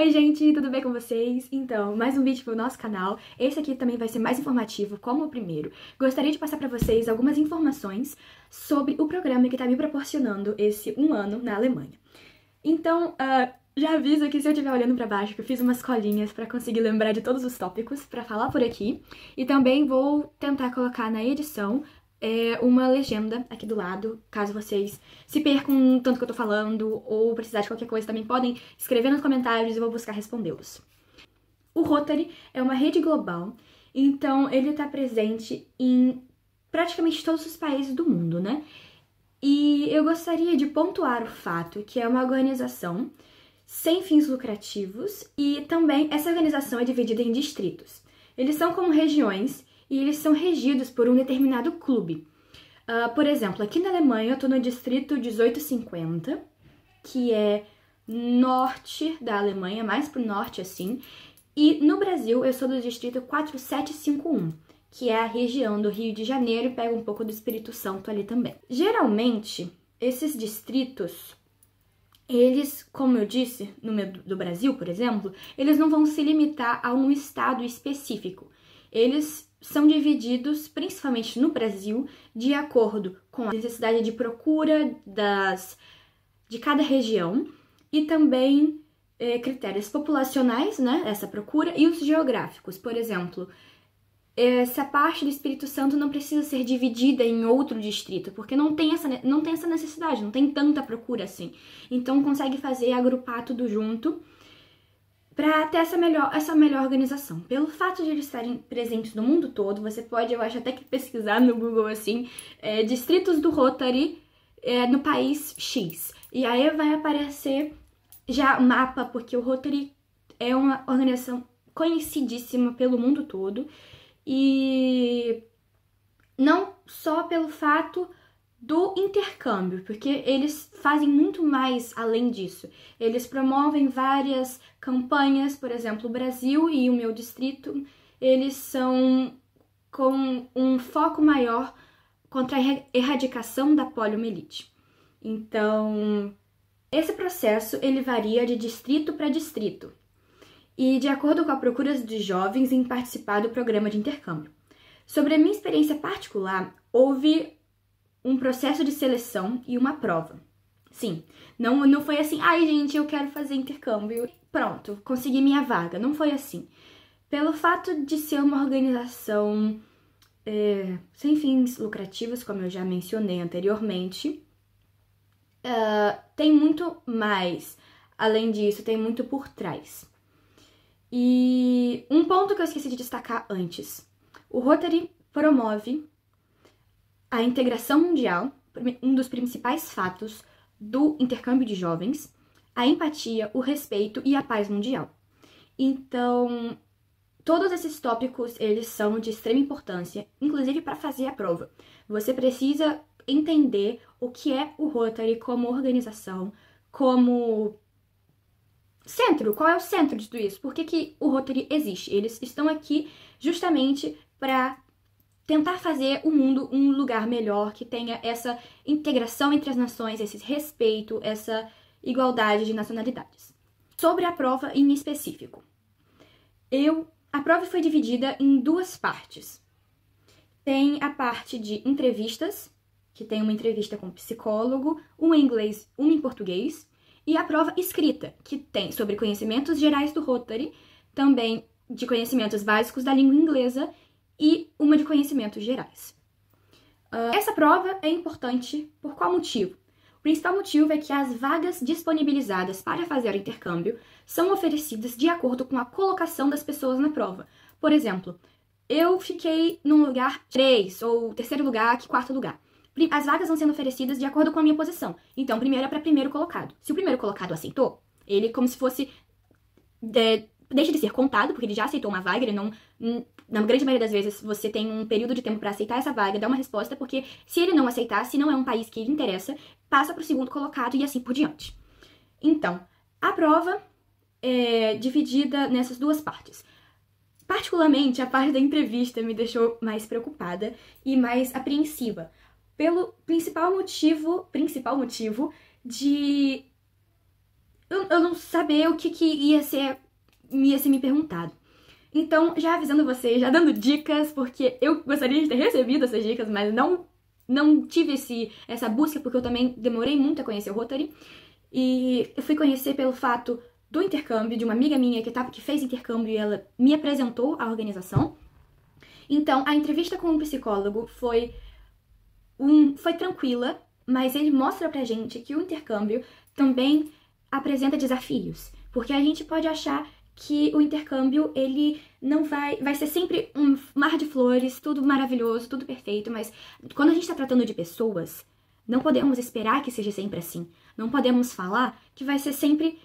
Oi gente, tudo bem com vocês? Então, mais um vídeo pro nosso canal. Esse aqui também vai ser mais informativo, como o primeiro. Gostaria de passar pra vocês algumas informações sobre o programa que tá me proporcionando esse um ano na Alemanha. Então, já aviso que se eu estiver olhando pra baixo, que eu fiz umas colinhas pra conseguir lembrar de todos os tópicos pra falar por aqui. E também vou tentar colocar na edição uma legenda aqui do lado, caso vocês se percam tanto que eu tô falando ou precisar de qualquer coisa, também podem escrever nos comentários e eu vou buscar respondê-los. O Rotary é uma rede global, então ele tá presente em praticamente todos os países do mundo, né? E eu gostaria de pontuar o fato que é uma organização sem fins lucrativos e também essa organização é dividida em distritos. Eles são como regiões e eles são regidos por um determinado clube. Por exemplo, aqui na Alemanha eu tô no distrito 1850, que é norte da Alemanha, mais pro norte assim, e no Brasil eu sou do distrito 4751, que é a região do Rio de Janeiro e pega um pouco do Espírito Santo ali também. Geralmente, esses distritos, eles, como eu disse, do Brasil, por exemplo, eles não vão se limitar a um estado específico. Eles são divididos, principalmente no Brasil, de acordo com a necessidade de procura de cada região e também critérios populacionais, né, essa procura, e os geográficos. Por exemplo, essa parte do Espírito Santo não precisa ser dividida em outro distrito, porque não tem essa necessidade, não tem tanta procura assim. Então consegue agrupar tudo junto para ter essa melhor organização. Pelo fato de eles estarem presentes no mundo todo, você pode, eu acho, até que pesquisar no Google assim, distritos do Rotary no país X. E aí vai aparecer já o mapa, porque o Rotary é uma organização conhecidíssima pelo mundo todo. E não só pelo fato do intercâmbio, porque eles fazem muito mais além disso. Eles promovem várias campanhas, por exemplo, o Brasil e o meu distrito, eles são com um foco maior contra a erradicação da poliomielite. Então, esse processo ele varia de distrito para distrito e de acordo com a procura de jovens em participar do programa de intercâmbio. Sobre a minha experiência particular, houve um processo de seleção e uma prova. Sim, não foi assim, ai gente, eu quero fazer intercâmbio, pronto, consegui minha vaga. Não foi assim. Pelo fato de ser uma organização sem fins lucrativos, como eu já mencionei anteriormente, tem muito mais. Além disso, tem muito por trás. E um ponto que eu esqueci de destacar antes. O Rotary promove a integração mundial, um dos principais fatos do intercâmbio de jovens, a empatia, o respeito e a paz mundial. Então, todos esses tópicos, eles são de extrema importância, inclusive para fazer a prova. Você precisa entender o que é o Rotary como organização, como centro, qual é o centro de tudo isso? Por que o Rotary existe? Eles estão aqui justamente para tentar fazer o mundo um lugar melhor, que tenha essa integração entre as nações, esse respeito, essa igualdade de nacionalidades. Sobre a prova em específico. A prova foi dividida em duas partes. Tem a parte de entrevistas, que tem uma entrevista com psicólogo, uma em inglês, uma em português, e a prova escrita, que tem sobre conhecimentos gerais do Rotary, também de conhecimentos básicos da língua inglesa e uma de conhecimentos gerais. Essa prova é importante por qual motivo? O principal motivo é que as vagas disponibilizadas para fazer o intercâmbio são oferecidas de acordo com a colocação das pessoas na prova. Por exemplo, eu fiquei num lugar 3, ou terceiro lugar, que quarto lugar. As vagas vão sendo oferecidas de acordo com a minha posição. Então, primeiro é para primeiro colocado. Se o primeiro colocado aceitou, ele como se fosse deixa de ser contado, porque ele já aceitou uma vaga, ele não... Na grande maioria das vezes, você tem um período de tempo para aceitar essa vaga, dar uma resposta, porque se ele não aceitar, se não é um país que lhe interessa, passa para o segundo colocado e assim por diante. Então, a prova é dividida nessas duas partes. Particularmente, a parte da entrevista me deixou mais preocupada e mais apreensiva, pelo principal motivo de eu não saber o que ia ser me perguntado. Então, já avisando vocês, já dando dicas, porque eu gostaria de ter recebido essas dicas, mas não tive essa busca, porque eu também demorei muito a conhecer o Rotary. E eu fui conhecer pelo fato do intercâmbio, de uma amiga minha que fez intercâmbio e ela me apresentou a organização. Então, a entrevista com um psicólogo foi tranquila, mas ele mostra pra gente que o intercâmbio também apresenta desafios. Porque a gente pode achar que o intercâmbio, ele não vai ser sempre um mar de flores, tudo maravilhoso, tudo perfeito, mas quando a gente tá tratando de pessoas, não podemos esperar que seja sempre assim. Não podemos falar que vai ser sempre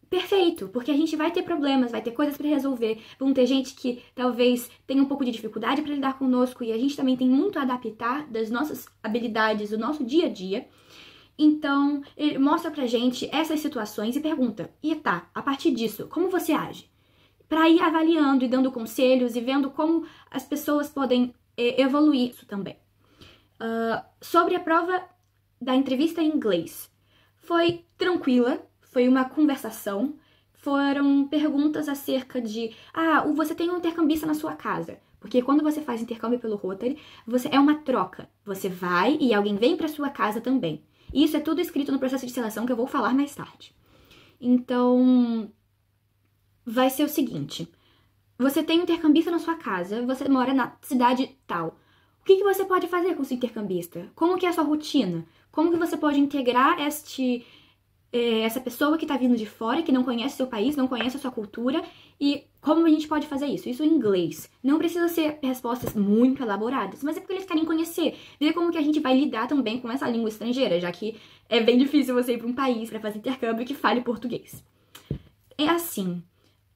perfeito, porque a gente vai ter problemas, vai ter coisas pra resolver, vão ter gente que talvez tenha um pouco de dificuldade pra lidar conosco e a gente também tem muito a adaptar das nossas habilidades, do nosso dia a dia. Então, ele mostra pra gente essas situações e pergunta, e tá, a partir disso, como você age? Pra ir avaliando e dando conselhos e vendo como as pessoas podem evoluir isso também. Sobre a prova da entrevista em inglês, foi tranquila, foi uma conversação, foram perguntas acerca de, você tem um intercambista na sua casa. Porque quando você faz intercâmbio pelo Rotary, é uma troca. Você vai e alguém vem pra sua casa também. Isso é tudo escrito no processo de seleção que eu vou falar mais tarde. Então, vai ser o seguinte. Você tem um intercambista na sua casa, você mora na cidade tal. O que você pode fazer com esse intercambista? Como que é a sua rotina? Como que você pode integrar essa pessoa que tá vindo de fora, que não conhece seu país, não conhece a sua cultura, e como a gente pode fazer isso? Isso em inglês. Não precisa ser respostas muito elaboradas, mas é porque eles querem conhecer, ver como que a gente vai lidar também com essa língua estrangeira, já que é bem difícil você ir pra um país pra fazer intercâmbio que fale português. É assim.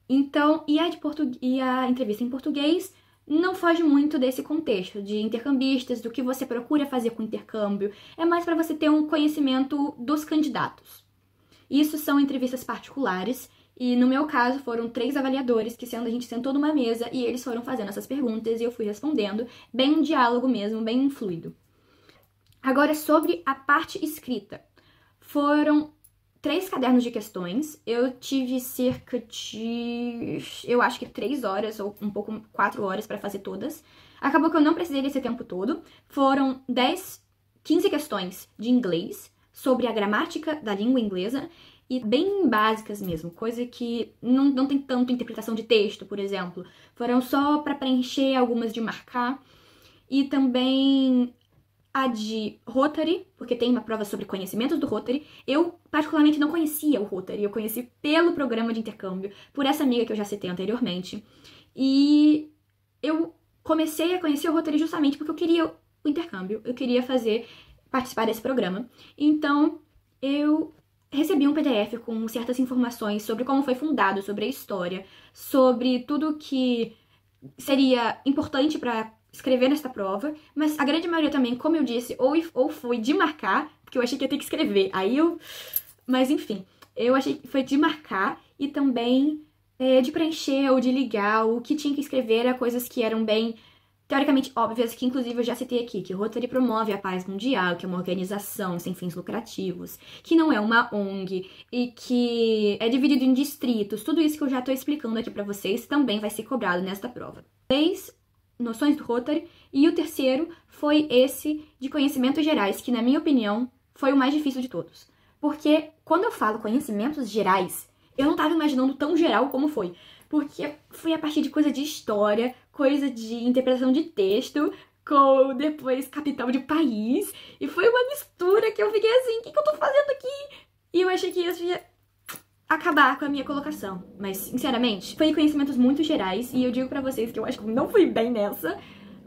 Então, e a entrevista em português não foge muito desse contexto de intercambistas, do que você procura fazer com intercâmbio. É mais pra você ter um conhecimento dos candidatos. Isso são entrevistas particulares, e no meu caso foram 3 avaliadores, que a gente sentou numa mesa e eles foram fazendo essas perguntas e eu fui respondendo, bem um diálogo mesmo, bem um fluido. Agora, sobre a parte escrita. Foram 3 cadernos de questões, eu tive cerca de, eu acho que 3 horas, ou um pouco 4 horas para fazer todas. Acabou que eu não precisei desse tempo todo, foram 15 questões de inglês, sobre a gramática da língua inglesa, e bem básicas mesmo, coisa que não tem tanto interpretação de texto, por exemplo. Foram só para preencher algumas de marcar, e também a de Rotary, porque tem uma prova sobre conhecimentos do Rotary. Eu, particularmente, não conhecia o Rotary, eu conheci pelo programa de intercâmbio, por essa amiga que eu já citei anteriormente, e eu comecei a conhecer o Rotary justamente porque eu queria o intercâmbio, eu queria participar desse programa. Então, eu recebi um PDF com certas informações sobre como foi fundado, sobre a história, sobre tudo que seria importante para escrever nesta prova, mas a grande maioria também, como eu disse, ou foi de marcar, porque eu achei que ia ter que escrever, mas enfim, eu achei que foi de marcar e também de preencher ou de ligar. O que tinha que escrever era coisas que eram bem teoricamente óbvias, que inclusive eu já citei aqui, que o Rotary promove a paz mundial, que é uma organização sem fins lucrativos, que não é uma ONG e que é dividido em distritos. Tudo isso que eu já tô explicando aqui pra vocês também vai ser cobrado nesta prova. 3 noções do Rotary, e o terceiro foi esse de conhecimentos gerais, que na minha opinião foi o mais difícil de todos. Porque quando eu falo conhecimentos gerais, eu não tava imaginando tão geral como foi. Porque foi a partir de coisa de história, coisa de interpretação de texto, com depois capital de país. E foi uma mistura que eu fiquei assim, o que eu tô fazendo aqui? E eu achei que isso ia acabar com a minha colocação. Mas, sinceramente, foi conhecimentos muito gerais. E eu digo pra vocês que eu acho que eu não fui bem nessa.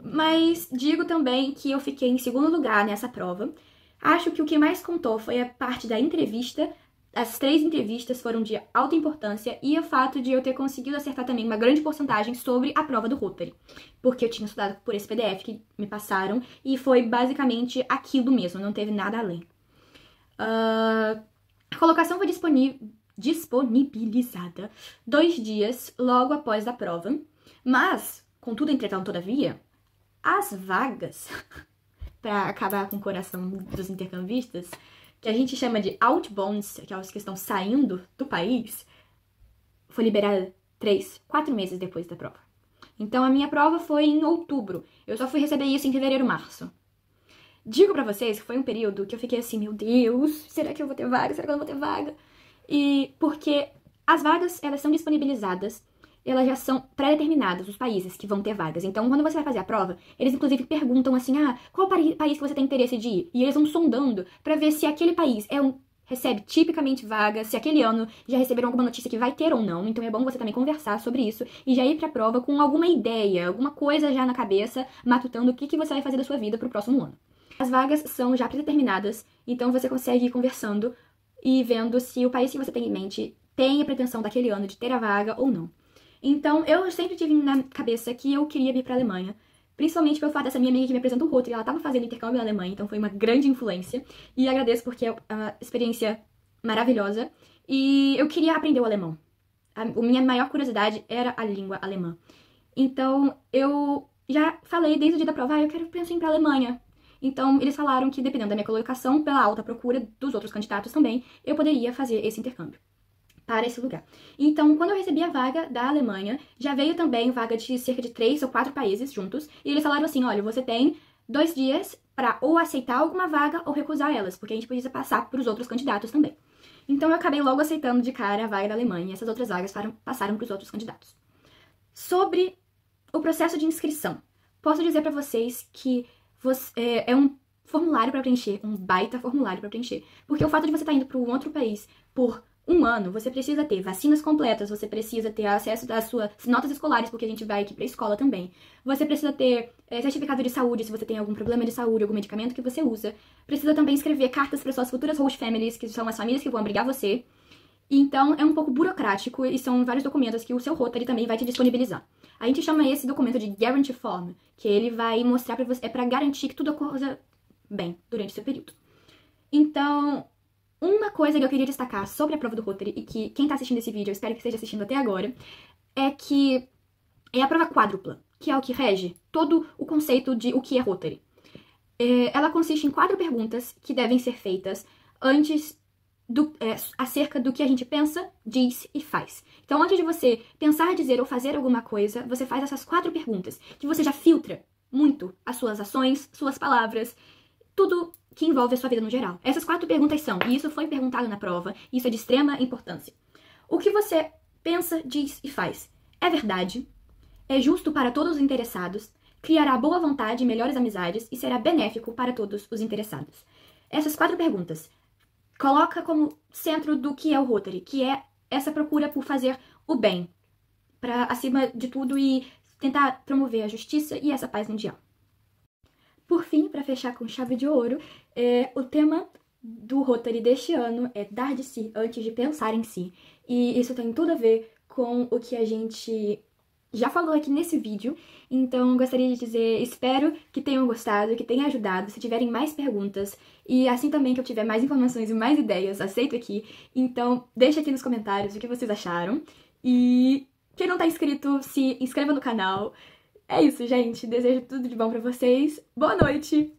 Mas digo também que eu fiquei em segundo lugar nessa prova. Acho que o que mais contou foi a parte da entrevista. As 3 entrevistas foram de alta importância e o fato de eu ter conseguido acertar também uma grande porcentagem sobre a prova do Rotary, porque eu tinha estudado por esse PDF que me passaram e foi basicamente aquilo mesmo, não teve nada além. A colocação foi disponibilizada 2 dias logo após a prova, mas, contudo, entretanto, todavia, as vagas, para acabar com o coração dos intercambistas, que a gente chama de outbounds, aquelas que estão saindo do país, foi liberada 3, 4 meses depois da prova. Então a minha prova foi em outubro. Eu só fui receber isso em fevereiro, março. Digo pra vocês que foi um período que eu fiquei assim, meu Deus, será que eu vou ter vaga? Será que eu não vou ter vaga? E porque as vagas, elas são disponibilizadas, elas já são pré-determinadas, os países que vão ter vagas. Então, quando você vai fazer a prova, eles inclusive perguntam assim, qual país que você tem interesse de ir? E eles vão sondando pra ver se aquele país recebe tipicamente vaga, se aquele ano já receberam alguma notícia que vai ter ou não. Então é bom você também conversar sobre isso e já ir pra prova com alguma ideia, alguma coisa já na cabeça, matutando o que você vai fazer da sua vida pro próximo ano. As vagas são já predeterminadas, então você consegue ir conversando e vendo se o país que você tem em mente tem a pretensão daquele ano de ter a vaga ou não. Então, eu sempre tive na cabeça que eu queria vir pra Alemanha, principalmente pelo fato dessa minha amiga que me apresentou o Rotary, ela tava fazendo intercâmbio na Alemanha, então foi uma grande influência, e agradeço porque é uma experiência maravilhosa, e eu queria aprender o alemão. A minha maior curiosidade era a língua alemã. Então, eu já falei desde o dia da prova, eu penso em ir pra Alemanha. Então, eles falaram que, dependendo da minha colocação, pela alta procura dos outros candidatos também, eu poderia fazer esse intercâmbio para esse lugar. Então, quando eu recebi a vaga da Alemanha, já veio também vaga de cerca de 3 ou 4 países juntos, e eles falaram assim, olha, você tem 2 dias para ou aceitar alguma vaga ou recusar elas, porque a gente precisa passar para os outros candidatos também. Então, eu acabei logo aceitando de cara a vaga da Alemanha, e essas outras vagas passaram para os outros candidatos. Sobre o processo de inscrição, posso dizer para vocês que é um formulário para preencher, um baita formulário para preencher. Porque o fato de você estar indo para um outro país por um ano, você precisa ter vacinas completas, você precisa ter acesso às suas notas escolares, porque a gente vai aqui pra escola também. Você precisa ter certificado de saúde, se você tem algum problema de saúde, algum medicamento que você usa. Precisa também escrever cartas para suas futuras host families, que são as famílias que vão abrigar você. Então, é um pouco burocrático e são vários documentos que o seu Rotary também vai te disponibilizar. A gente chama esse documento de Guarantee Form, que ele vai mostrar pra você, pra garantir que tudo ocorra bem durante o seu período. Então, uma coisa que eu queria destacar sobre a prova do Rotary, e que quem tá assistindo esse vídeo, eu espero que esteja assistindo até agora, é que é a prova quádrupla, que é o que rege todo o conceito de o que é Rotary. Ela consiste em 4 perguntas que devem ser feitas antes acerca do que a gente pensa, diz e faz. Então, antes de você pensar, dizer ou fazer alguma coisa, você faz essas 4 perguntas, que você já filtra muito as suas ações, suas palavras, tudo que envolve a sua vida no geral. Essas 4 perguntas são, e isso foi perguntado na prova, isso é de extrema importância. O que você pensa, diz e faz é verdade? É justo para todos os interessados? Criará boa vontade e melhores amizades e será benéfico para todos os interessados? Essas 4 perguntas coloca como centro do que é o Rotary, que é essa procura por fazer o bem, para acima de tudo e tentar promover a justiça e essa paz mundial. Por fim, para fechar com chave de ouro, o tema do Rotary deste ano é dar de si antes de pensar em si. E isso tem tudo a ver com o que a gente já falou aqui nesse vídeo. Então, gostaria de dizer, espero que tenham gostado, que tenha ajudado. Se tiverem mais perguntas e assim também que eu tiver mais informações e mais ideias, aceito aqui. Então, deixa aqui nos comentários o que vocês acharam. E quem não tá inscrito, se inscreva no canal. É isso, gente. Desejo tudo de bom pra vocês. Boa noite!